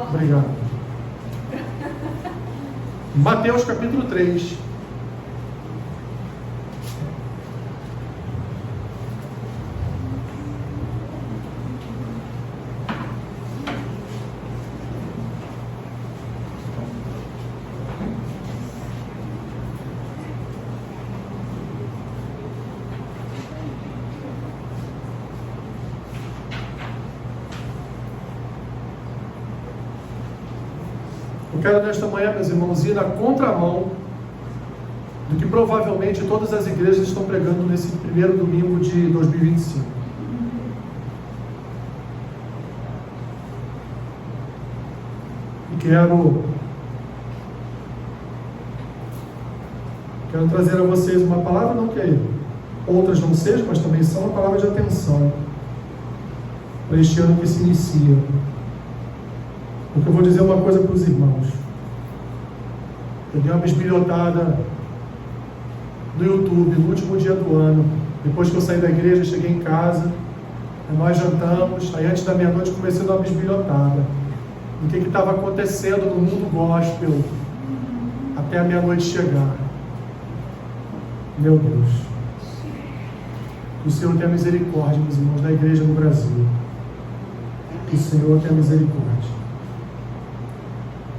Obrigado. Mateus capítulo 3. Eu quero nesta manhã, meus irmãos, ir na contramão do que provavelmente todas as igrejas estão pregando nesse primeiro domingo de 2025. E quero trazer a vocês uma palavra, não que outras não sejam, mas também são uma palavra de atenção para este ano que se inicia. Porque eu vou dizer uma coisa para os irmãos. Eu dei uma bisbilhotada no YouTube no último dia do ano. Depois que eu saí da igreja, cheguei em casa, nós jantamos, aí antes da meia-noite comecei a dar uma bisbilhotada do que estava acontecendo no mundo gospel até a meia-noite chegar. Meu Deus, que o Senhor tenha misericórdia, meus irmãos, da igreja no Brasil. Que o Senhor tenha misericórdia.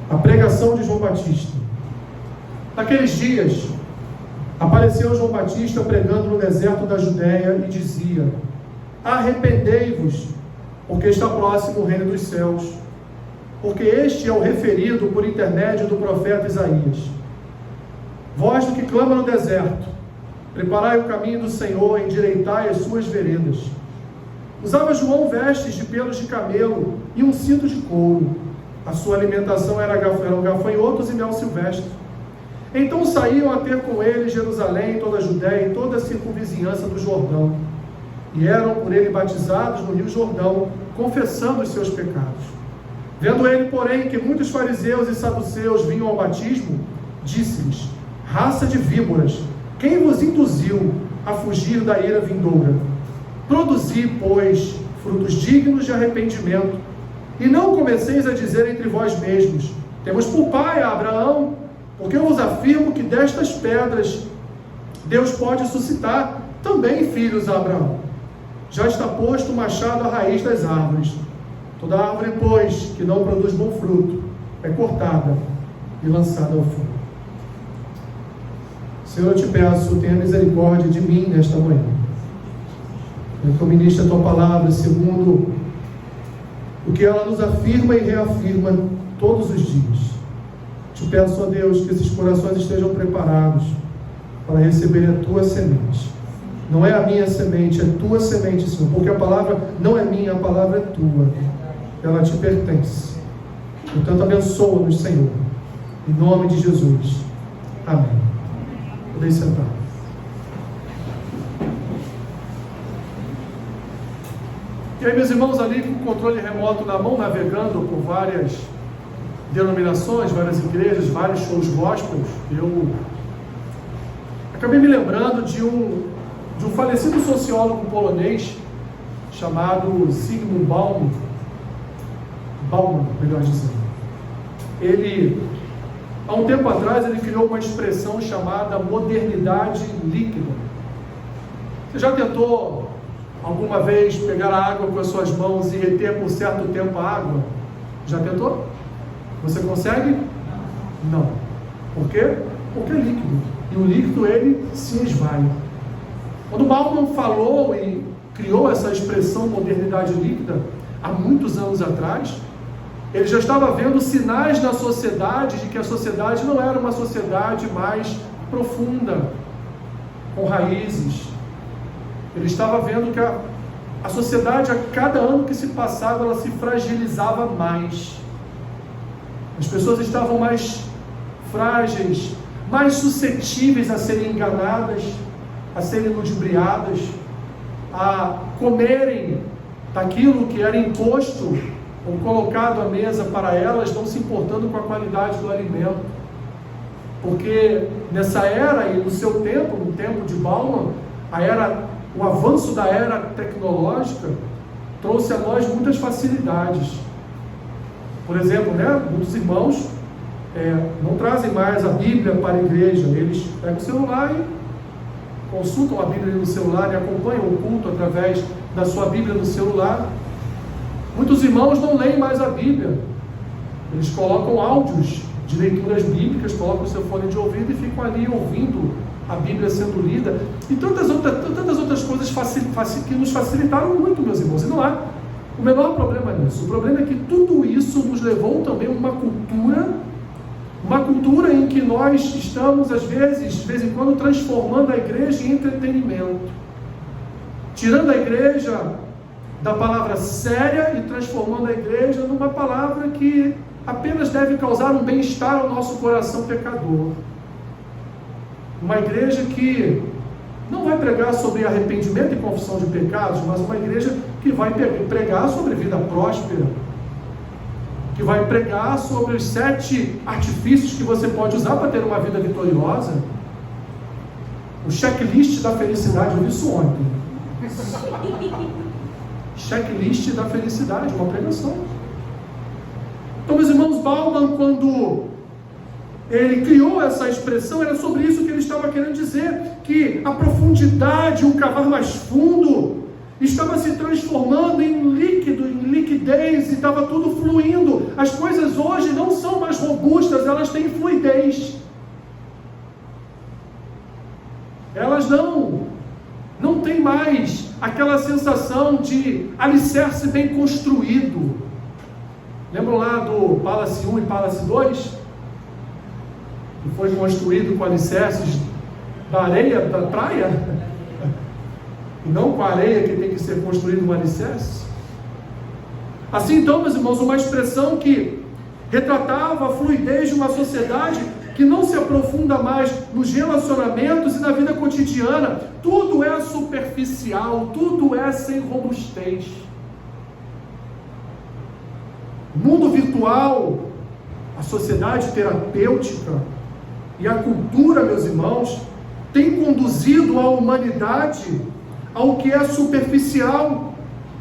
A pregação de João Batista. Naqueles dias, apareceu João Batista pregando no deserto da Judéia e dizia: arrependei-vos, porque está próximo o reino dos céus. Porque este é o referido por intermédio do profeta Isaías. Voz do que clama no deserto: preparai o caminho do Senhor, endireitai as suas veredas. Usava João vestes de pelos de camelo e um cinto de couro. A sua alimentação eram gafanhotos e mel silvestre. Então saíam a ter com ele Jerusalém, toda a Judéia e toda a circunvizinhança do Jordão. E eram por ele batizados no rio Jordão, confessando os seus pecados. Vendo ele, porém, que muitos fariseus e saduceus vinham ao batismo, disse-lhes: raça de víboras, quem vos induziu a fugir da ira vindoura? Produzi, pois, frutos dignos de arrependimento. E não comeceis a dizer entre vós mesmos: temos por pai a Abraão, porque eu vos afirmo que destas pedras Deus pode suscitar também filhos a Abraão. Já está posto o machado à raiz das árvores. Toda árvore, pois, que não produz bom fruto, é cortada e lançada ao fogo. Senhor, eu te peço, tenha misericórdia de mim nesta manhã. Eu ministre a tua palavra segundo o que ela nos afirma e reafirma todos os dias. Te peço, ó Deus, que esses corações estejam preparados para receber a tua semente. Não é a minha semente, é a tua semente, Senhor, porque a palavra não é minha, a palavra é tua. Ela te pertence. Portanto, abençoa-nos, Senhor, em nome de Jesus. Amém. Podem sentar. E aí, meus irmãos, ali com o controle remoto na mão, navegando por várias denominações, várias igrejas, vários shows gospels, eu acabei me lembrando de um falecido sociólogo polonês chamado Zygmunt Bauman, melhor dizendo. Ele, há um tempo atrás, ele criou uma expressão chamada modernidade líquida. Você já tentou alguma vez pegar a água com as suas mãos e reter por certo tempo a água? Já tentou? Você consegue? Não. Por quê? Porque é líquido. E o líquido, ele se esvai. Quando Bauman falou e criou essa expressão modernidade líquida, há muitos anos atrás, ele já estava vendo sinais na sociedade de que a sociedade não era uma sociedade mais profunda, com raízes. Ele estava vendo que a sociedade, a cada ano que se passava, ela se fragilizava mais. As pessoas estavam mais frágeis, mais suscetíveis a serem enganadas, a serem ludibriadas, a comerem daquilo que era imposto ou colocado à mesa para elas, não se importando com a qualidade do alimento. Porque nessa era e no seu tempo, no tempo de Bauman, o avanço da era tecnológica trouxe a nós muitas facilidades. Por exemplo, muitos irmãos não trazem mais a Bíblia para a igreja, eles pegam o celular e consultam a Bíblia no celular e acompanham o culto através da sua Bíblia no celular. Muitos irmãos não leem mais a Bíblia, eles colocam áudios de leituras bíblicas, colocam o seu fone de ouvido e ficam ali ouvindo a Bíblia sendo lida, e tantas outras coisas que nos facilitaram muito, meus irmãos, e não há o menor problema nisso. O problema é que tudo isso nos levou também a uma cultura em que nós estamos, às vezes, de vez em quando, transformando a igreja em entretenimento, tirando a igreja da palavra séria e transformando a igreja numa palavra que apenas deve causar um bem-estar ao nosso coração pecador. Uma igreja que não vai pregar sobre arrependimento e confissão de pecados, mas uma igreja que vai pregar sobre vida próspera, que vai pregar sobre os 7 artifícios que você pode usar para ter uma vida vitoriosa. O checklist da felicidade, eu vi isso ontem. Checklist da felicidade, uma pregação. Então, meus irmãos, Bauman, quando ele criou essa expressão, era sobre isso que ele estava querendo dizer, que a profundidade, o cavar mais fundo, estava se transformando em líquido, em liquidez, e estava tudo fluindo. As coisas hoje não são mais robustas, elas têm fluidez. Elas não têm mais aquela sensação de alicerce bem construído. Lembram lá do Palace 1 e Palace 2? Que foi construído com alicerces da areia da praia? E não com a areia que tem que ser construído um alicerce? Assim então, meus irmãos, uma expressão que retratava a fluidez de uma sociedade que não se aprofunda mais nos relacionamentos e na vida cotidiana. Tudo é superficial, tudo é sem robustez. O mundo virtual, a sociedade terapêutica e a cultura, meus irmãos, tem conduzido a humanidade ao que é superficial,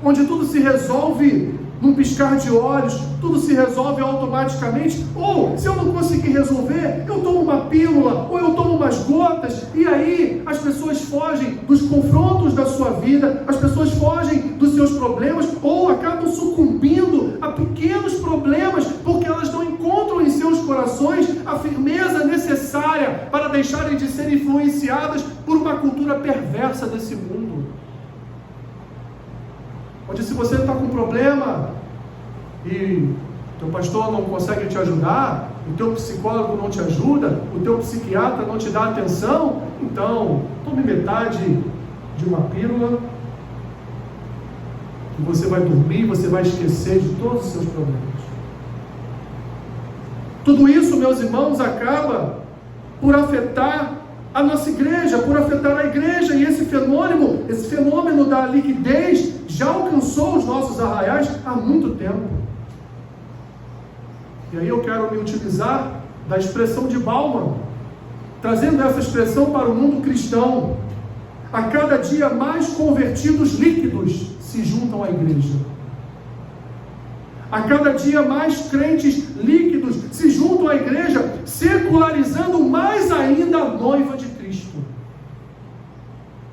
onde tudo se resolve num piscar de olhos, tudo se resolve automaticamente, ou se eu não conseguir resolver, eu tomo uma pílula, ou eu tomo umas gotas, e aí as pessoas fogem dos confrontos da sua vida, as pessoas fogem dos seus problemas, ou acabam sucumbindo a pequenos problemas, porque elas não encontram em seus corações a firmeza necessária para deixarem de ser influenciadas por uma cultura perversa desse mundo. Onde se você está com um problema e o teu pastor não consegue te ajudar, o teu psicólogo não te ajuda, o teu psiquiatra não te dá atenção, então tome metade de uma pílula e você vai dormir, você vai esquecer de todos os seus problemas. Tudo isso, meus irmãos, acaba por afetar a nossa igreja, por afetar a igreja, e esse fenômeno da liquidez já alcançou os nossos arraiais há muito tempo. E aí eu quero me utilizar da expressão de Bauman, trazendo essa expressão para o mundo cristão. A cada dia mais convertidos líquidos se juntam à igreja. A cada dia mais crentes líquidos se juntam à igreja, secularizando mais ainda a noiva de Cristo.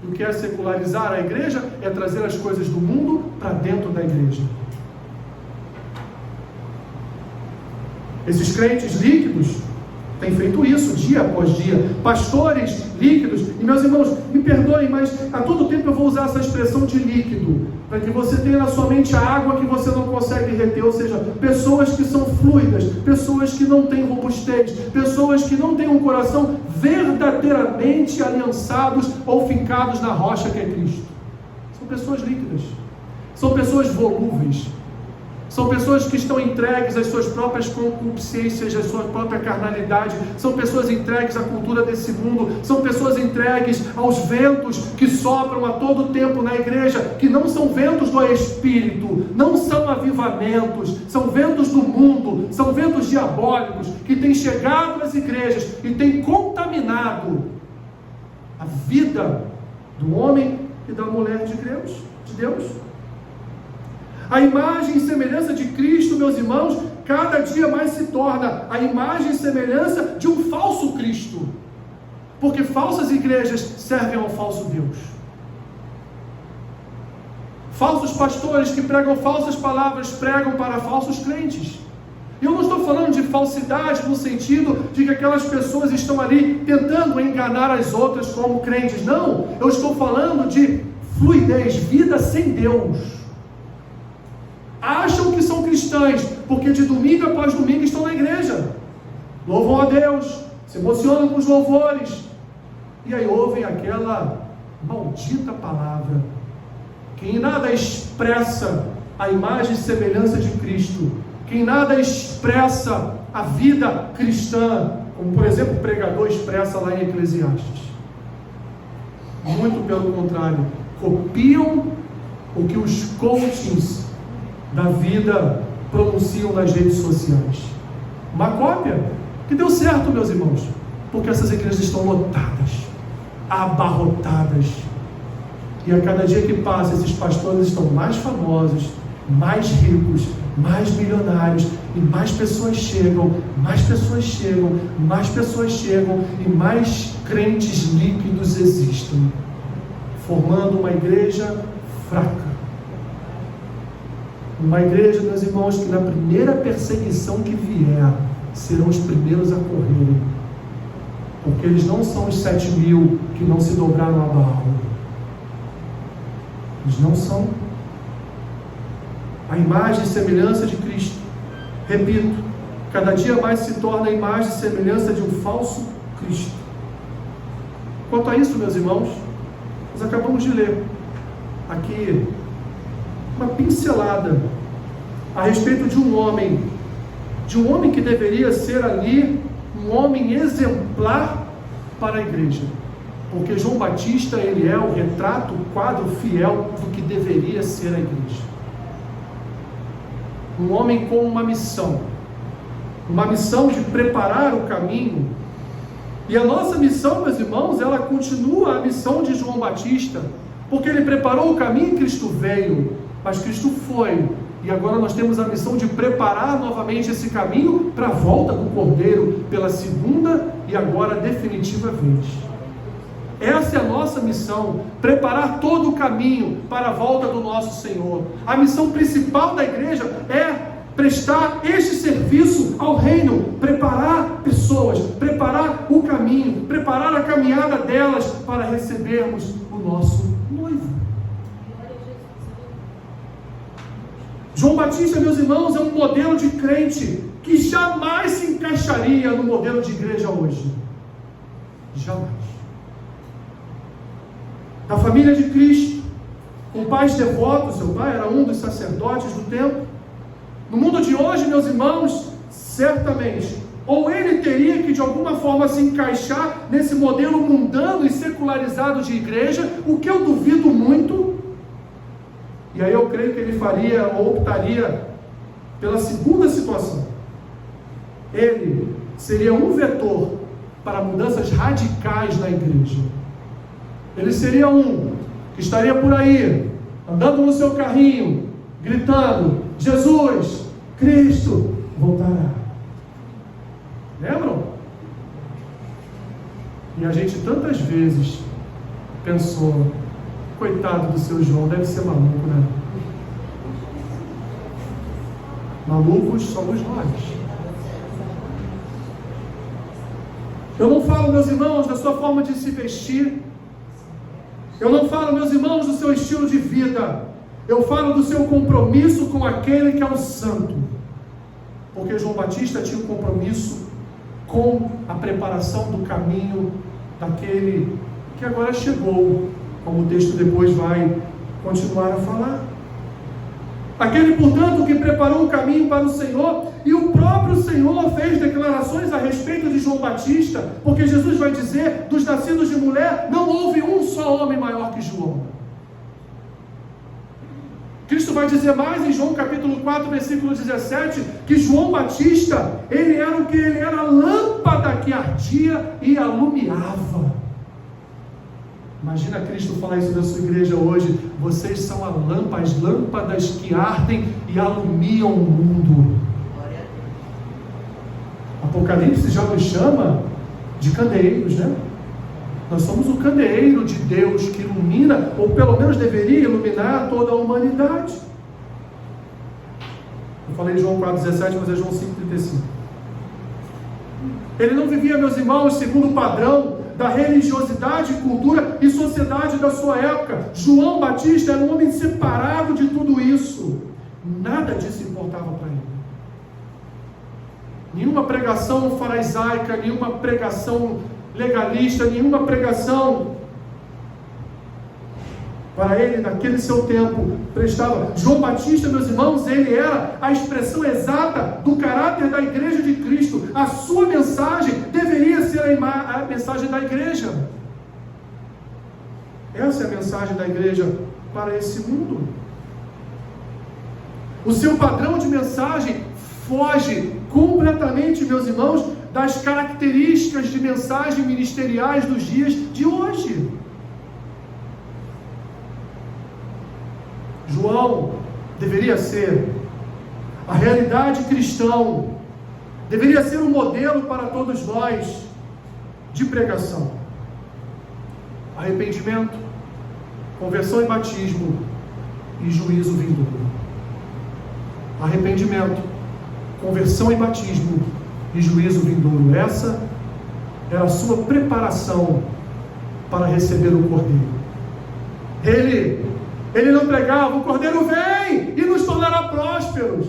E o que é secularizar a igreja? É trazer as coisas do mundo para dentro da igreja. Esses crentes líquidos têm feito isso dia após dia. Pastores líquidos. E meus irmãos, me perdoem, mas a todo tempo eu vou usar essa expressão de líquido, para que você tenha na sua mente a água que você não consegue reter, ou seja, pessoas que são fluidas, pessoas que não têm robustez, pessoas que não têm um coração verdadeiramente aliançados ou fincados na rocha que é Cristo. São pessoas líquidas, são pessoas volúveis, são pessoas que estão entregues às suas próprias concupiscências, à sua própria carnalidade, são pessoas entregues à cultura desse mundo, são pessoas entregues aos ventos que sopram a todo tempo na igreja, que não são ventos do Espírito, não são avivamentos, são ventos do mundo, são ventos diabólicos, que têm chegado às igrejas e têm contaminado a vida do homem e da mulher de Deus. A imagem e semelhança de Cristo, meus irmãos, cada dia mais se torna a imagem e semelhança de um falso Cristo. Porque falsas igrejas servem ao falso Deus. Falsos pastores que pregam falsas palavras pregam para falsos crentes. E eu não estou falando de falsidade no sentido de que aquelas pessoas estão ali tentando enganar as outras como crentes. Não, eu estou falando de fluidez, vida sem Deus. Acham que são cristãs porque de domingo após domingo estão na igreja, louvam a Deus, se emocionam com os louvores, e aí ouvem aquela maldita palavra que em nada expressa a imagem e semelhança de Cristo, que em nada expressa a vida cristã, como por exemplo o pregador expressa lá em Eclesiastes. Muito pelo contrário, copiam o que os coachings da vida pronunciam nas redes sociais. Uma cópia que deu certo, meus irmãos, porque essas igrejas estão lotadas, abarrotadas, e a cada dia que passa esses pastores estão mais famosos, mais ricos, mais milionários, e mais pessoas chegam, mais pessoas chegam, mais pessoas chegam, e mais crentes líquidos existem, formando uma igreja fraca. Uma igreja, meus irmãos, que na primeira perseguição que vier, serão os primeiros a correrem, porque eles não são os 7.000 que não se dobraram a Baal. Eles não são. A imagem e semelhança de Cristo, repito, cada dia mais se torna a imagem e semelhança de um falso Cristo. Quanto a isso, meus irmãos, nós acabamos de ler aqui uma pincelada a respeito de um homem que deveria ser ali um homem exemplar para a igreja, porque João Batista, ele é o retrato, o quadro fiel do que deveria ser a igreja. Um homem com uma missão de preparar o caminho, e a nossa missão, meus irmãos, ela continua a missão de João Batista, porque ele preparou o caminho e Cristo veio, mas Cristo foi, e agora nós temos a missão de preparar novamente esse caminho para a volta do Cordeiro, pela segunda e agora definitiva vez. Essa é a nossa missão, preparar todo o caminho para a volta do nosso Senhor. A missão principal da igreja é prestar este serviço ao reino, preparar pessoas, preparar o caminho, preparar a caminhada delas para recebermos o nosso noivo. João Batista, meus irmãos, é um modelo de crente que jamais se encaixaria no modelo de igreja hoje. Jamais. Da família de Cristo, com pais devotos, seu pai era um dos sacerdotes do templo. No mundo de hoje, meus irmãos, certamente, ou ele teria que de alguma forma se encaixar nesse modelo mundano e secularizado de igreja, o que eu duvido muito, e aí eu creio que ele faria ou optaria pela segunda situação. Ele seria um vetor para mudanças radicais na igreja. Ele seria um que estaria por aí, andando no seu carrinho, gritando: Jesus, Cristo voltará. Lembram? E a gente tantas vezes pensou: coitado do seu João, deve ser maluco, né? Malucos somos nós. Eu não falo, meus irmãos, da sua forma de se vestir. Eu não falo, meus irmãos, do seu estilo de vida. Eu falo do seu compromisso com aquele que é o santo. Porque João Batista tinha um compromisso com a preparação do caminho daquele que agora chegou, como o texto depois vai continuar a falar. Aquele, portanto, que preparou o caminho para o Senhor, e o próprio Senhor fez declarações a respeito de João Batista, porque Jesus vai dizer: dos nascidos de mulher, não houve um só homem maior que João. Cristo vai dizer mais em João capítulo 4, versículo 17, que João Batista, ele era o que? Ele era a lâmpada que ardia e alumiava. Imagina Cristo falar isso na sua igreja hoje: vocês são as lâmpadas que ardem e alumiam o mundo. Apocalipse já nos chama de candeeiros, né? Nós somos o candeeiro de Deus que ilumina, ou pelo menos deveria iluminar toda a humanidade. Eu falei João 4,17, mas é João 5,35. Ele não vivia, meus irmãos, segundo o padrão da religiosidade, cultura e sociedade da sua época. João Batista era um homem separado de tudo isso. Nada disso importava para ele. Nenhuma pregação farisaica, nenhuma pregação legalista, nenhuma pregação para ele, naquele seu tempo, prestava. João Batista, meus irmãos, ele era a expressão exata do caráter da igreja de Cristo. A sua mensagem deveria ser a mensagem da igreja. Essa é a mensagem da igreja para esse mundo. O seu padrão de mensagem foge completamente, meus irmãos, das características de mensagem ministeriais dos dias de hoje. João deveria ser a realidade cristã, deveria ser um modelo para todos nós de pregação. Arrependimento, conversão e batismo e juízo vindouro. Arrependimento, conversão e batismo e juízo vindouro. Essa era a sua preparação para receber o Cordeiro. Ele não pregava: o Cordeiro vem e nos tornará prósperos.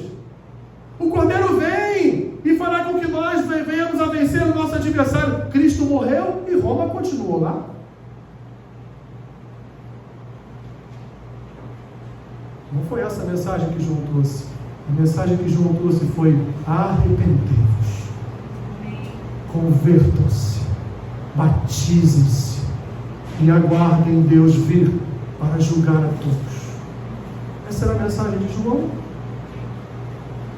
O Cordeiro vem e fará com que nós venhamos a vencer o nosso adversário. Cristo morreu e Roma continuou lá. Não foi essa a mensagem que João trouxe. A mensagem que João trouxe foi: arrependei-vos, convertam-se, batizem-se e aguardem Deus vir para julgar a todos. Essa era a mensagem de João.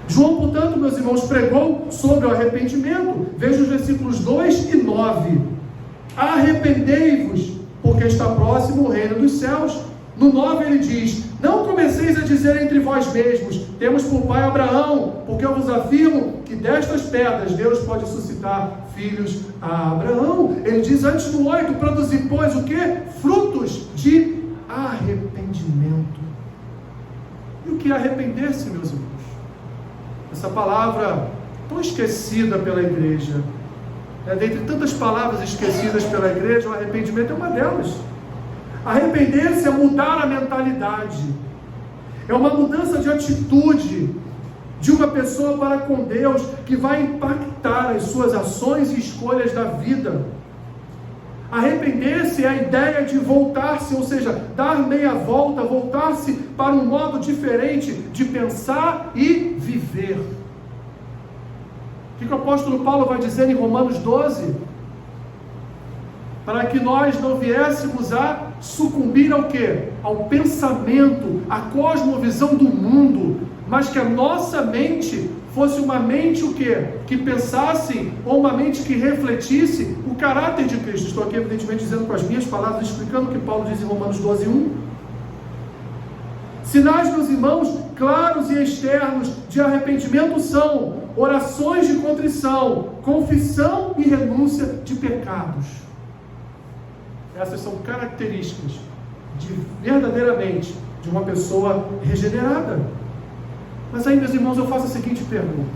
João, portanto, meus irmãos, pregou sobre o arrependimento. Veja os versículos 2 e 9. Arrependei-vos, porque está próximo o reino dos céus. No 9 ele diz: não comeceis a dizer entre vós mesmos: temos por pai Abraão, porque eu vos afirmo que destas pedras Deus pode suscitar filhos a Abraão. Ele diz antes no 8: produzir, pois, o que? Frutos de arrependimento. E o que é arrepender-se, meus irmãos? Essa palavra tão esquecida pela igreja, dentre tantas palavras esquecidas pela igreja, o arrependimento é uma delas. Arrepender-se é mudar a mentalidade, é uma mudança de atitude de uma pessoa para com Deus, que vai impactar as suas ações e escolhas da vida. Arrepender-se é a ideia de voltar-se, ou seja, dar meia volta, voltar-se para um modo diferente de pensar e viver. O que o apóstolo Paulo vai dizer em Romanos 12? Para que nós não viéssemos a sucumbir ao quê? Ao pensamento, à cosmovisão do mundo, mas que a nossa mente fosse uma mente o quê? Que pensasse, ou uma mente que refletisse o caráter de Cristo. Estou aqui evidentemente dizendo com as minhas palavras, explicando o que Paulo diz em Romanos 12:1. Sinais, meus irmãos, claros e externos de arrependimento são orações de contrição, confissão e renúncia de pecados. Essas são características verdadeiramente de uma pessoa regenerada. Mas aí, meus irmãos, eu faço a seguinte pergunta: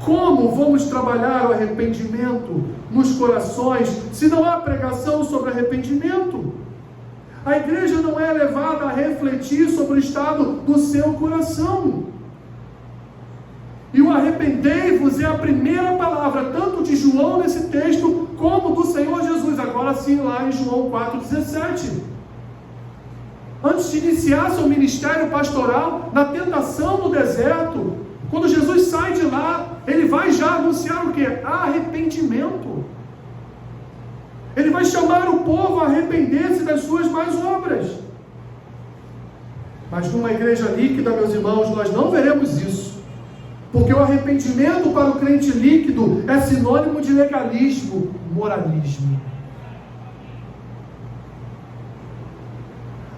como vamos trabalhar o arrependimento nos corações se não há pregação sobre arrependimento? A igreja não é levada a refletir sobre o estado do seu coração. E o arrependei-vos é a primeira palavra, tanto de João nesse texto, como do Senhor Jesus, agora sim lá em João 4,17. Antes de iniciar seu ministério pastoral, na tentação no deserto, quando Jesus sai de lá, ele vai já anunciar o quê? Arrependimento. Ele vai chamar o povo a arrepender-se das suas más obras. Mas numa igreja líquida, meus irmãos, nós não veremos isso. Porque o arrependimento para o crente líquido é sinônimo de legalismo, moralismo.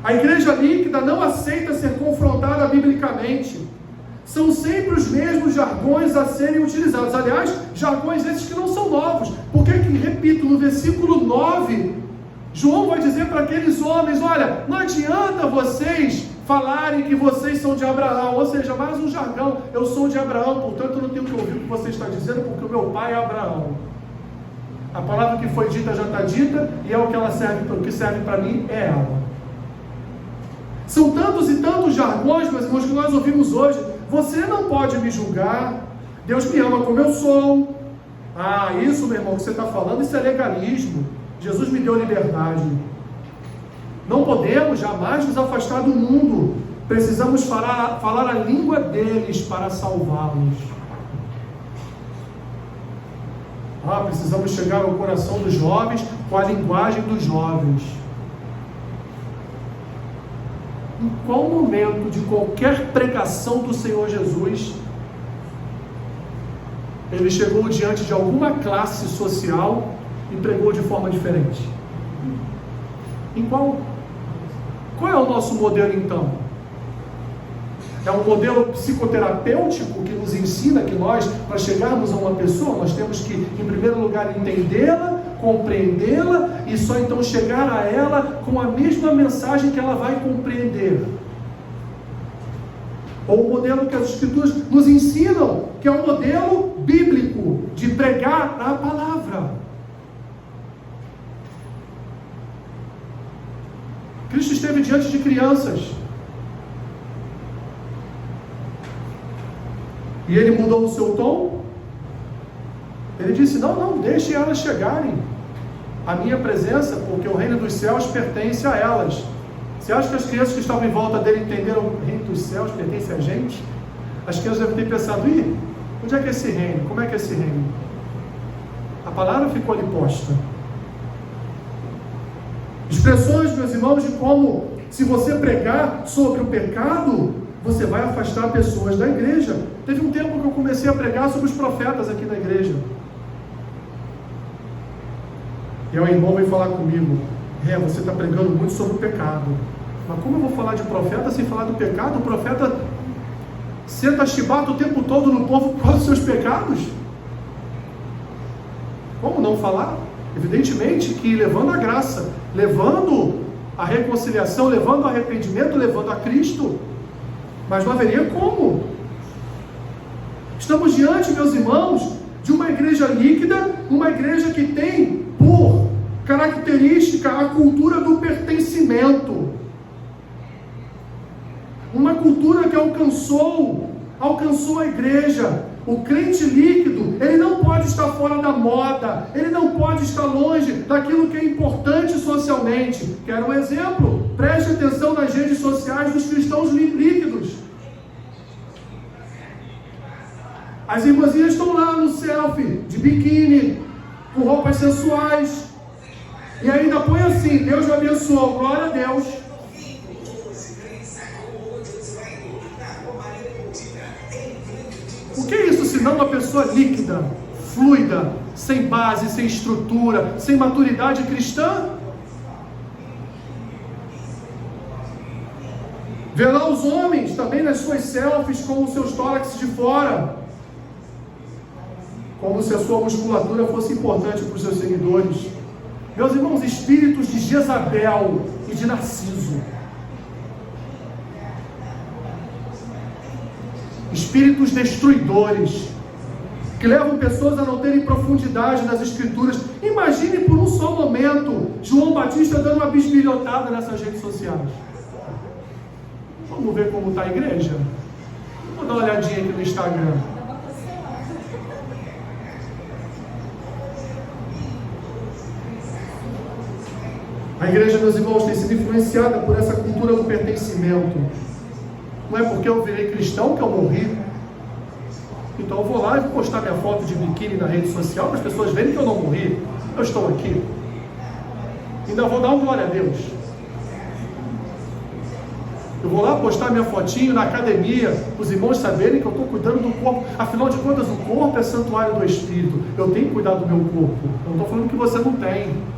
A igreja líquida não aceita ser confrontada biblicamente. São sempre os mesmos jargões a serem utilizados. Aliás, jargões esses que não são novos. Porque, repito, no versículo 9, João vai dizer para aqueles homens: olha, não adianta vocês falarem que vocês são de Abraão, ou seja, mais um jargão: eu sou de Abraão, portanto eu não tenho que ouvir o que você está dizendo, porque o meu pai é Abraão. A palavra que foi dita já está dita, e é o que ela serve, o que serve para mim é ela. São tantos e tantos jargões, meus irmãos, que nós ouvimos hoje. Você não pode me julgar, Deus me ama como eu sou. Ah, isso, meu irmão, que você está falando, isso é legalismo. Jesus me deu liberdade. Não podemos jamais nos afastar do mundo. Precisamos falar a língua deles para salvá-los. Ah, precisamos chegar ao coração dos jovens com a linguagem dos jovens. Em qual momento de qualquer pregação do Senhor Jesus ele chegou diante de alguma classe social e pregou de forma diferente? Em qual? Qual é o nosso modelo então? É um modelo psicoterapêutico que nos ensina que nós, para chegarmos a uma pessoa, nós temos que, em primeiro lugar, entendê-la, compreendê-la e só então chegar a ela com a mesma mensagem que ela vai compreender? Ou o modelo que as Escrituras nos ensinam, que é um modelo bíblico de pregar a palavra. Cristo esteve diante de crianças e ele mudou o seu tom. Ele disse: não, deixe elas chegarem à minha presença, porque o reino dos céus pertence a elas. Você acha que as crianças que estavam em volta dele entenderam o reino dos céus pertence a gente? As crianças devem ter pensado: onde é que é esse reino? Como é que é esse reino? A palavra ficou ali posta. Expressões, meus irmãos, de como, se você pregar sobre o pecado, você vai afastar pessoas da igreja. Teve um tempo que eu comecei a pregar sobre os profetas aqui na igreja. E aí o irmão veio falar comigo: você está pregando muito sobre o pecado. Mas como eu vou falar de profeta sem falar do pecado? O profeta senta chibata o tempo todo no povo por causa dos seus pecados. Como não falar? Evidentemente que levando a graça, levando a reconciliação, levando o arrependimento, levando a Cristo. Mas não haveria como. Estamos diante, meus irmãos, de uma igreja líquida, uma igreja que tem por característica a cultura do pertencimento. Uma cultura que alcançou a igreja. O crente líquido, ele não pode estar fora da moda, ele não pode estar longe daquilo que é importante socialmente. Quero um exemplo? Preste atenção nas redes sociais dos cristãos líquidos. As irmãzinhas estão lá no selfie, de biquíni, com roupas sensuais, e ainda põe assim: Deus me abençoou, glória a Deus. O que é isso senão uma pessoa líquida, fluida, sem base, sem estrutura, sem maturidade cristã? Vê lá os homens também nas suas selfies com os seus tórax de fora, como se a sua musculatura fosse importante para os seus seguidores. Meus irmãos, espíritos de Jezabel e de Narciso, espíritos destruidores, que levam pessoas a não terem profundidade nas Escrituras. Imagine por um só momento João Batista dando uma bisbilhotada nessas redes sociais. Vamos ver como está a igreja? Vou dar uma olhadinha aqui no Instagram. A igreja, meus irmãos, tem sido influenciada por essa cultura do pertencimento. Não é porque eu virei cristão que eu morri. Então eu vou lá e vou postar minha foto de biquíni na rede social para as pessoas verem que eu não morri. Eu estou aqui. Ainda vou dar uma glória a Deus. Eu vou lá postar minha fotinho na academia, para os irmãos saberem que eu estou cuidando do corpo. Afinal de contas, o corpo é santuário do Espírito. Eu tenho que cuidar do meu corpo. Eu não estou falando que você não tem.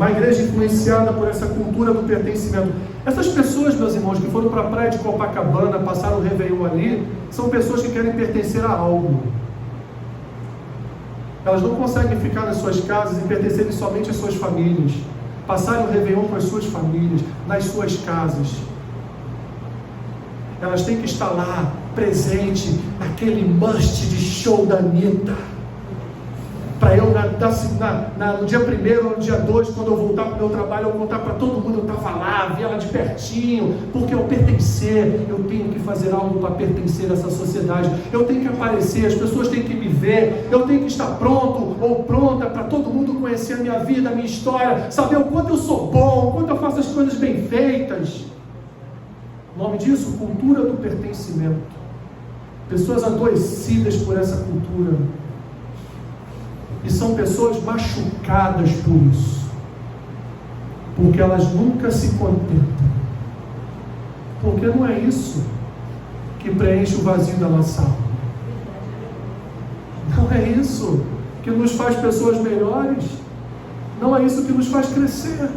Uma igreja influenciada por essa cultura do pertencimento. Essas pessoas, meus irmãos, que foram para a praia de Copacabana, passaram o Réveillon ali, são pessoas que querem pertencer a algo. Elas não conseguem ficar nas suas casas e pertencerem somente às suas famílias. Passarem o Réveillon com as suas famílias, nas suas casas. Elas têm que estar lá, presente, naquele must de show da Anitta. Para eu, no dia 1º, no dia 2, quando eu voltar para o meu trabalho, eu contar para todo mundo, eu estava lá, vi ela de pertinho, porque ao pertencer, eu tenho que fazer algo para pertencer a essa sociedade, eu tenho que aparecer, as pessoas têm que me ver, eu tenho que estar pronto ou pronta para todo mundo conhecer a minha vida, a minha história, saber o quanto eu sou bom, o quanto eu faço as coisas bem feitas. O nome disso, cultura do pertencimento. Pessoas adoecidas por essa cultura. E são pessoas machucadas por isso. Porque elas nunca se contentam. Porque não é isso que preenche o vazio da nossa alma. Não é isso que nos faz pessoas melhores. Não é isso que nos faz crescer.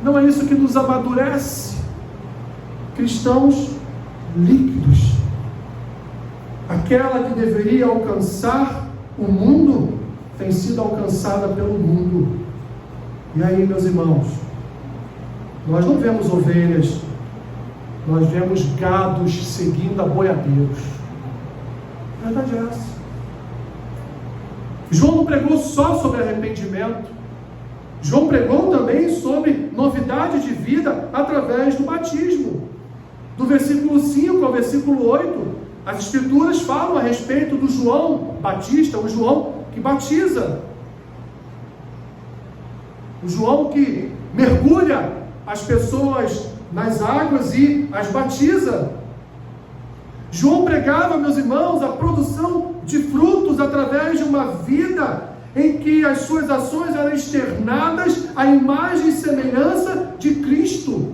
Não é isso que nos amadurece. Cristãos líquidos. Aquela que deveria alcançar o mundo tem sido alcançada pelo mundo. E aí, meus irmãos, nós não vemos ovelhas, nós vemos gados seguindo a boiadeiros. A verdade é essa. João não pregou só sobre arrependimento. João pregou também sobre novidade de vida através do batismo. Do versículo 5 ao versículo 8, as Escrituras falam a respeito do João Batista, o João que batiza, o João que mergulha as pessoas nas águas e as batiza. João pregava, meus irmãos, a produção de frutos através de uma vida em que as suas ações eram externadas à imagem e semelhança de Cristo.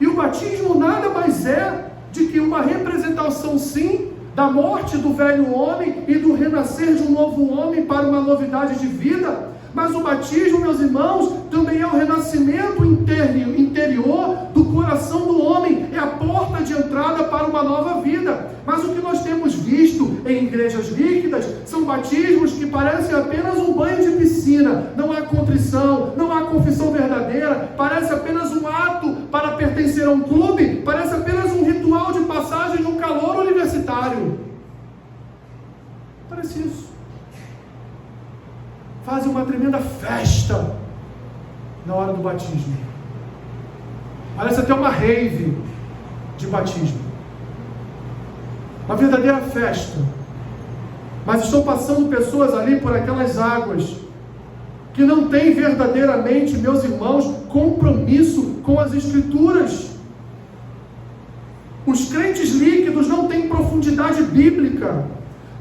E o batismo nada mais é de que uma representação, sim, da morte do velho homem e do renascer de um novo homem para uma novidade de vida. Mas o batismo, meus irmãos, também é o renascimento interior do coração do homem, é a porta de entrada para uma nova vida. Mas o que nós temos visto em igrejas líquidas são batismos que parecem apenas um banho de piscina. Não há contrição, não há confissão verdadeira, parece apenas um ato para pertencer a um clube, parece apenas um ritual de passagem de um calor universitário. Parece isso. Fazem uma tremenda festa na hora do batismo. Parece até uma rave de batismo. Uma verdadeira festa. Mas estão passando pessoas ali por aquelas águas que não têm verdadeiramente, meus irmãos, compromisso com as Escrituras. Os crentes líquidos não têm profundidade bíblica.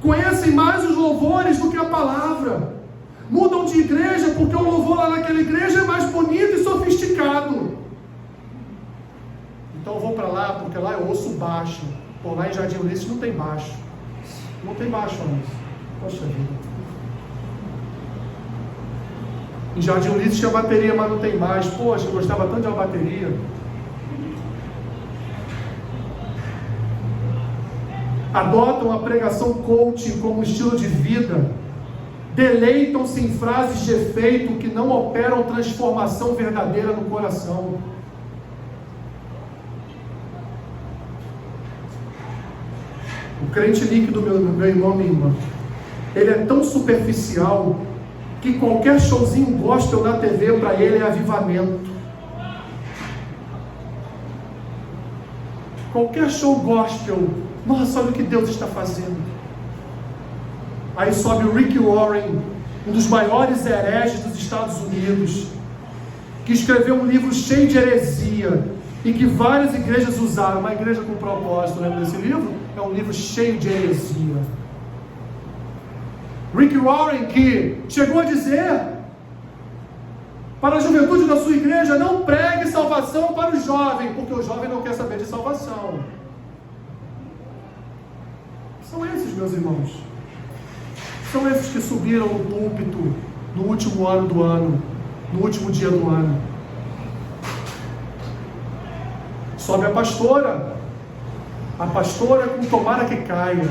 Conhecem mais os louvores do que a palavra. Mudam de igreja porque o louvor lá naquela igreja é mais bonito e sofisticado. Então eu vou para lá porque lá eu ouço baixo. Pô, lá em Jardim Ulisses não tem baixo. Não tem baixo, Ulisses. Poxa vida. Em Jardim Ulisses tinha bateria, mas não tem mais. Poxa, eu gostava tanto de uma bateria. Adotam a pregação coaching como estilo de vida. Deleitam-se em frases de efeito que não operam transformação verdadeira no coração. O crente líquido, meu irmão, minha irmã, ele é tão superficial que qualquer showzinho gospel na TV para ele é avivamento. Qualquer show gospel, nossa, olha o que Deus está fazendo. Aí sobe o Rick Warren, um dos maiores hereges dos Estados Unidos, que escreveu um livro cheio de heresia e que várias igrejas usaram. Uma igreja com propósito, lembra desse livro? É um livro cheio de heresia. Rick Warren, que chegou a dizer para a juventude da sua igreja: não pregue salvação para o jovem, porque o jovem não quer saber de salvação. São esses, meus irmãos. São esses que subiram no púlpito no último ano do ano no último dia do ano. Sobe a pastora com tomara que caia.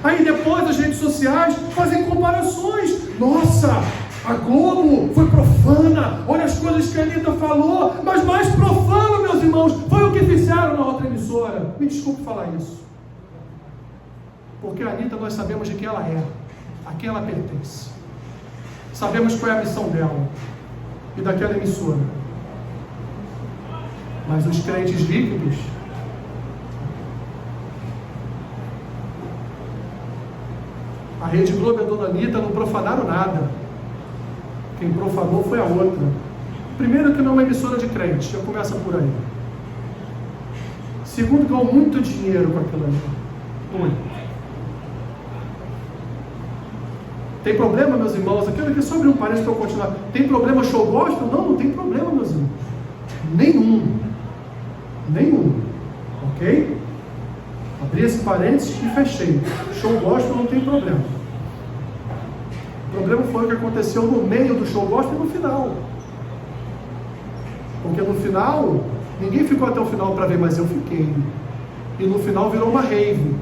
Aí depois as redes sociais fazem comparações. Nossa, a Globo foi profana, olha as coisas que a Anitta falou, mas mais profano, meus irmãos, foi o que fizeram na outra emissora. Me desculpe falar isso, porque a Anitta nós sabemos de quem ela é, a quem ela pertence, sabemos qual é a missão dela e daquela emissora. Mas os crentes líquidos, a Rede Globo e a Dona Anitta não profanaram nada. Quem profanou foi a outra. Primeiro, que não é uma emissora de crente, já começa por aí. Segundo, ganhou muito dinheiro com aquilo ali. Muito. Tem problema, meus irmãos? Aquilo aqui só abrir um parênteses para eu continuar. Tem problema show gospel? Não, não tem problema, meus irmãos. Nenhum. Ok? Abri esse parênteses e fechei. Show gospel não tem problema. O problema foi o que aconteceu no meio do show gospel e no final. Porque no final, ninguém ficou até o final para ver, mas eu fiquei. E no final virou uma rave.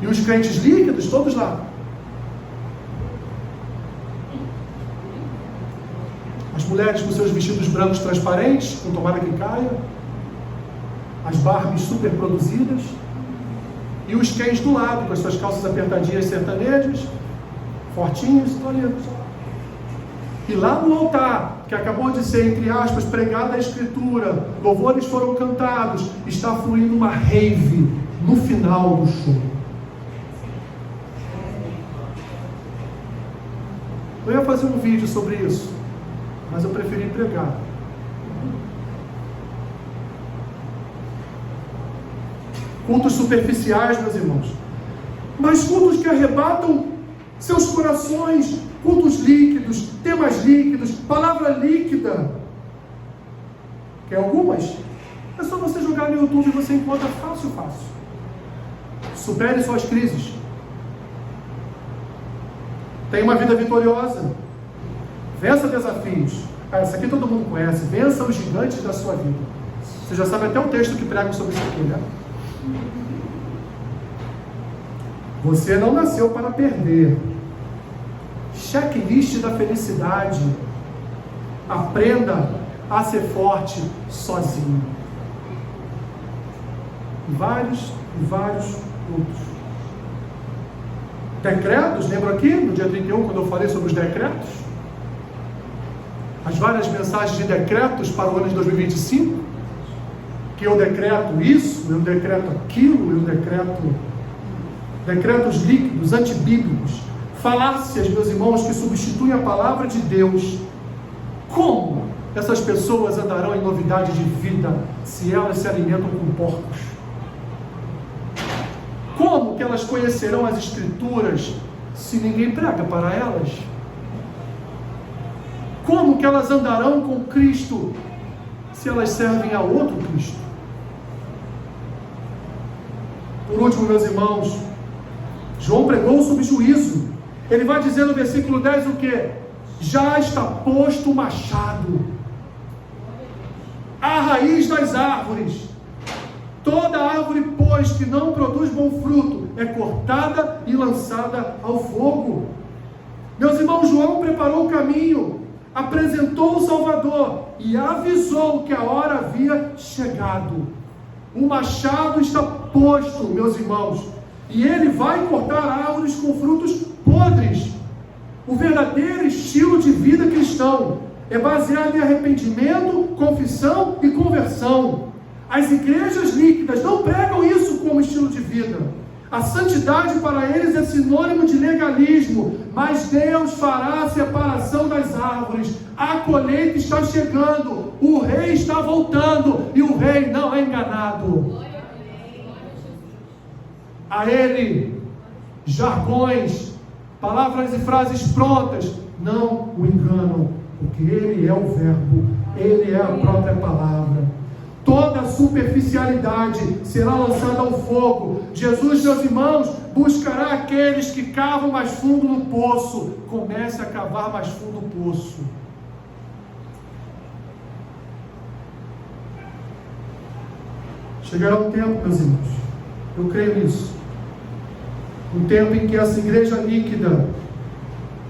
E os crentes líquidos, todos lá. As mulheres com seus vestidos brancos transparentes, com tomara que caia. As Barbies super produzidas. E os Kens do lado, com as suas calças apertadinhas sertanejas, fortinhos, tolidos. E lá no altar, que acabou de ser, entre aspas, pregada a Escritura, louvores foram cantados, está fluindo uma rave no final do show. Eu ia fazer um vídeo sobre isso, mas eu preferi pregar. Cultos superficiais, meus irmãos, mas cultos que arrebatam seus corações, cultos líquidos, temas líquidos, palavra líquida. Quer algumas? É só você jogar no YouTube e você encontra fácil. Supere suas crises. Tenha uma vida vitoriosa. Vença desafios. Essa aqui todo mundo conhece. Vença os gigantes da sua vida. Você já sabe até o texto que prega sobre isso aqui, né? Você não nasceu para perder. Checklist da felicidade. Aprenda a ser forte sozinho. Vários outros. Decretos, lembra aqui no dia 31, quando eu falei sobre os decretos? As várias mensagens de decretos para o ano de 2025? Que eu decreto isso, eu decreto aquilo, eu decreto... Decretos líquidos, antibíblicos, falácias, meus irmãos, que substituem a palavra de Deus. Como essas pessoas andarão em novidade de vida se elas se alimentam com porcos? Como que elas conhecerão as Escrituras se ninguém prega para elas? Como que elas andarão com Cristo se elas servem a outro Cristo? Por último, meus irmãos, João pregou sobre juízo. Ele vai dizer no versículo 10 o que? Já está posto o machado à raiz das árvores. Toda árvore, pois, que não produz bom fruto, é cortada e lançada ao fogo. Meus irmãos, João preparou o caminho, apresentou o Salvador e avisou que a hora havia chegado. O machado está posto, meus irmãos, e ele vai cortar árvores com frutos podres. O verdadeiro estilo de vida cristão é baseado em arrependimento, confissão e conversão. As igrejas líquidas não pregam isso como estilo de vida. A santidade para eles é sinônimo de legalismo, mas Deus fará a separação das árvores. A colheita está chegando, o rei está voltando e o rei não é enganado. A ele, jargões, palavras e frases prontas não o enganam, porque ele é o verbo, ele é a própria palavra. Toda superficialidade será lançada ao fogo. Jesus, meus irmãos, buscará aqueles que cavam mais fundo no poço. Comece a cavar mais fundo no poço. Chegará um tempo, meus irmãos, eu creio nisso, um tempo em que essa igreja líquida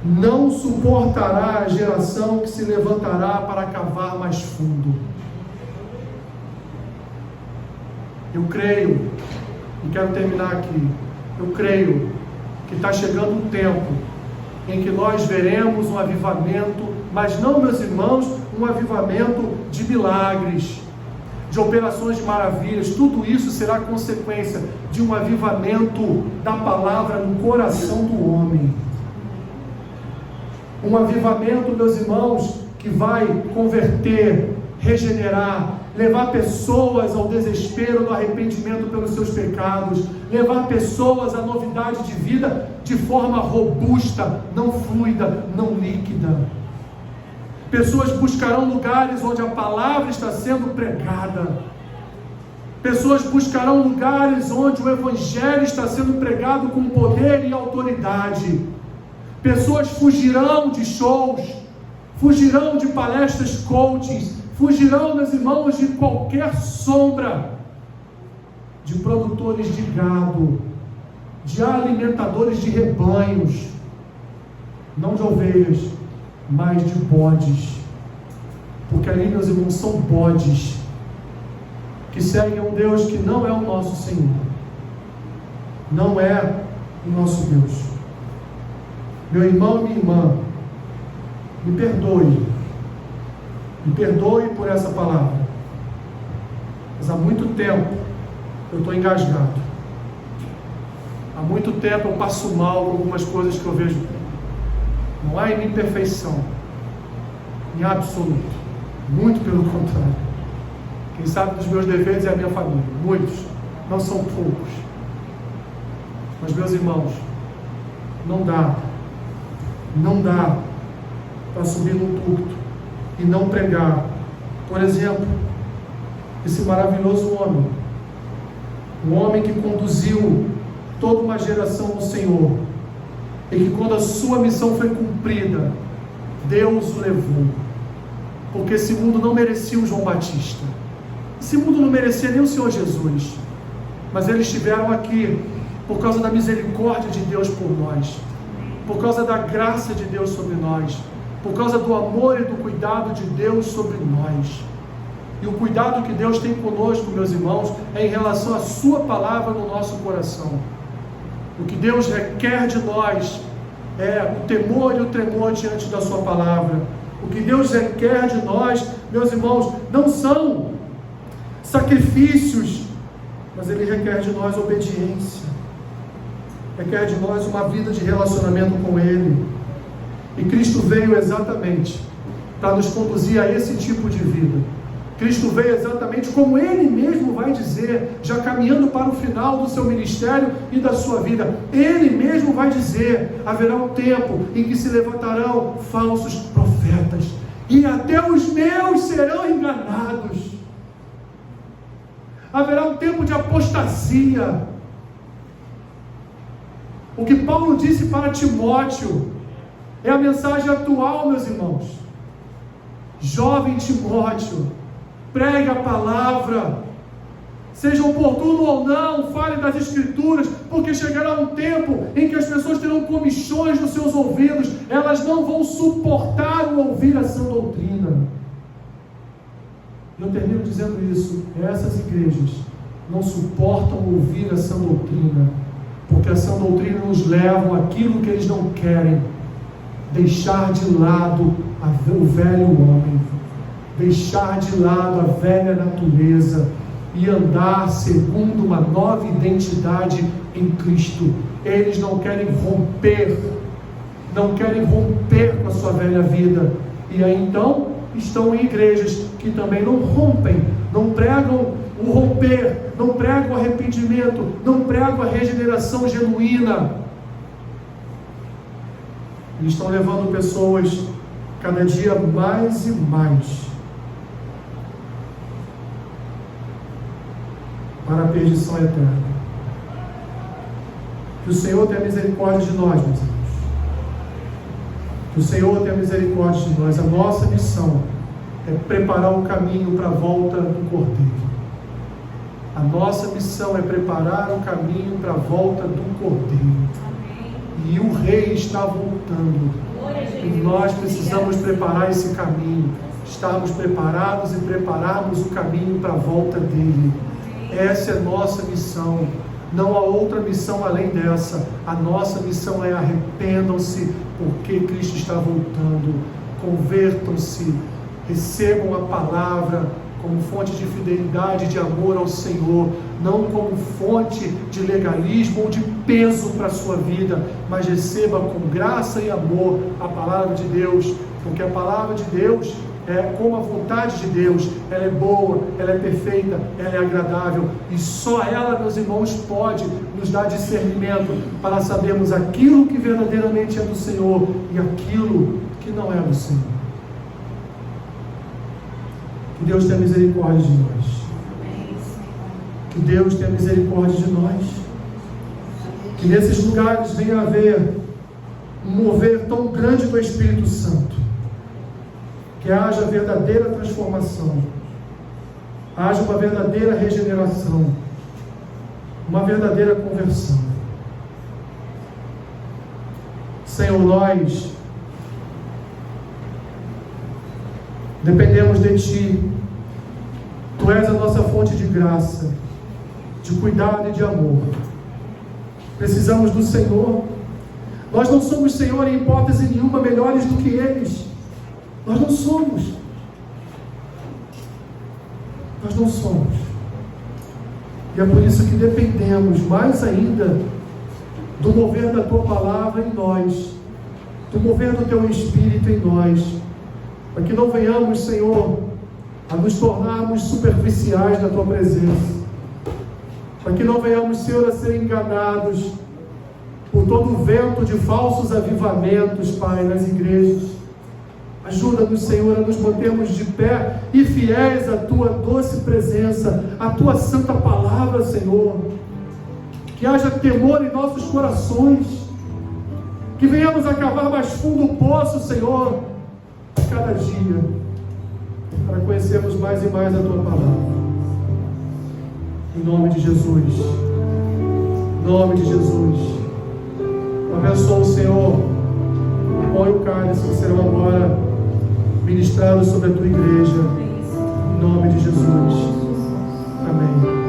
não suportará a geração que se levantará para cavar mais fundo. Eu creio, e quero terminar aqui, eu creio que está chegando um tempo em que nós veremos um avivamento, mas não, meus irmãos, um avivamento de milagres, de operações de maravilhas. Tudo isso será consequência de um avivamento da palavra no coração do homem. Um avivamento, meus irmãos, que vai converter, regenerar, levar pessoas ao desespero, do arrependimento pelos seus pecados, levar pessoas à novidade de vida de forma robusta, não fluida, não líquida. Pessoas buscarão lugares onde a palavra está sendo pregada. Pessoas buscarão lugares onde o evangelho está sendo pregado com poder e autoridade. Pessoas fugirão de shows, fugirão de palestras coaching, fugirão, meus irmãos, de qualquer sombra de produtores de gado, de alimentadores de rebanhos, não de ovelhas, mas de bodes, porque ali, meus irmãos, são bodes que seguem um Deus que não é o nosso Senhor, não é o nosso Deus. Meu irmão e minha irmã, me perdoe por essa palavra, mas há muito tempo eu estou engasgado, há muito tempo eu passo mal com algumas coisas que eu vejo. Não há em mim perfeição, em absoluto, muito pelo contrário. Quem sabe dos meus defeitos é a minha família, muitos, não são poucos. Mas, meus irmãos, não dá para subir no púlpito e não pregar. Por exemplo, esse maravilhoso homem, um homem que conduziu toda uma geração ao Senhor, e que quando a sua missão foi cumprida, Deus o levou, porque esse mundo não merecia um João Batista, esse mundo não merecia nem o Senhor Jesus, mas eles estiveram aqui por causa da misericórdia de Deus por nós, por causa da graça de Deus sobre nós, por causa do amor e do cuidado de Deus sobre nós. E o cuidado que Deus tem conosco, meus irmãos, é em relação à sua palavra no nosso coração. O que Deus requer de nós é o temor e o tremor diante da sua palavra. O que Deus requer de nós, meus irmãos, não são sacrifícios, mas Ele requer de nós obediência, requer de nós uma vida de relacionamento com Ele. E Cristo veio exatamente para nos conduzir a esse tipo de vida. Cristo veio exatamente como Ele mesmo vai dizer, já caminhando para o final do seu ministério e da sua vida. Ele mesmo vai dizer: haverá um tempo em que se levantarão falsos profetas, e até os meus serão enganados. Haverá um tempo de apostasia. O que Paulo disse para Timóteo é a mensagem atual, meus irmãos. Jovem Timóteo, pregue a palavra, seja oportuno ou não, fale das Escrituras, porque chegará um tempo em que as pessoas terão comichões nos seus ouvidos, elas não vão suportar o ouvir a sã doutrina. Eu termino dizendo isso: essas igrejas não suportam ouvir a sã doutrina, porque a sã doutrina nos leva àquilo que eles não querem, deixar de lado o velho homem, deixar de lado a velha natureza e andar segundo uma nova identidade em Cristo. Eles não querem romper com a sua velha vida, e aí então estão em igrejas que também não rompem, não pregam o romper, não pregam o arrependimento, não pregam a regeneração genuína. Eles estão levando pessoas cada dia mais e mais para a perdição eterna. Que o Senhor tenha misericórdia de nós, meus irmãos. Que o Senhor tenha misericórdia de nós. A nossa missão é preparar o caminho para a volta do Cordeiro. A nossa missão é preparar o caminho para a volta do Cordeiro. E o Rei está voltando. E nós precisamos preparar esse caminho. Estarmos preparados e prepararmos o caminho para a volta dele. Essa é a nossa missão. Não há outra missão além dessa. A nossa missão é: arrependam-se, porque Cristo está voltando. Convertam-se, recebam a palavra como fonte de fidelidade e de amor ao Senhor, não como fonte de legalismo ou de peso para a sua vida, mas receba com graça e amor a palavra de Deus, porque a palavra de Deus é como a vontade de Deus. Ela é boa, ela é perfeita, ela é agradável, e só ela, meus irmãos, pode nos dar discernimento para sabermos aquilo que verdadeiramente é do Senhor e aquilo que não é do Senhor. Que Deus tenha misericórdia de nós. Que Deus tenha misericórdia de nós. Que nesses lugares venha a haver um mover tão grande do Espírito Santo, que haja verdadeira transformação, haja uma verdadeira regeneração, uma verdadeira conversão. Senhor, nós dependemos de Ti. Tu és a nossa fonte de graça, de cuidado e de amor. Precisamos do Senhor. Nós não somos, Senhor, em hipótese nenhuma, melhores do que eles. Nós não somos. Nós não somos. E é por isso que dependemos mais ainda do mover da Tua palavra em nós, do mover do Teu Espírito em nós, para que não venhamos, Senhor, a nos tornarmos superficiais na Tua presença, para que não venhamos, Senhor, a ser enganados por todo o vento de falsos avivamentos, Pai, nas igrejas. Ajuda-nos, Senhor, a nos mantermos de pé e fiéis à Tua doce presença, à Tua santa palavra, Senhor. Que haja temor em nossos corações, que venhamos a cavar mais fundo o poço, Senhor, cada dia, para conhecermos mais e mais a Tua palavra. Em nome de Jesus. Em nome de Jesus. Abençoa o Senhor. Põe o cálice que serão agora ministrados sobre a Tua igreja. Em nome de Jesus. Amém.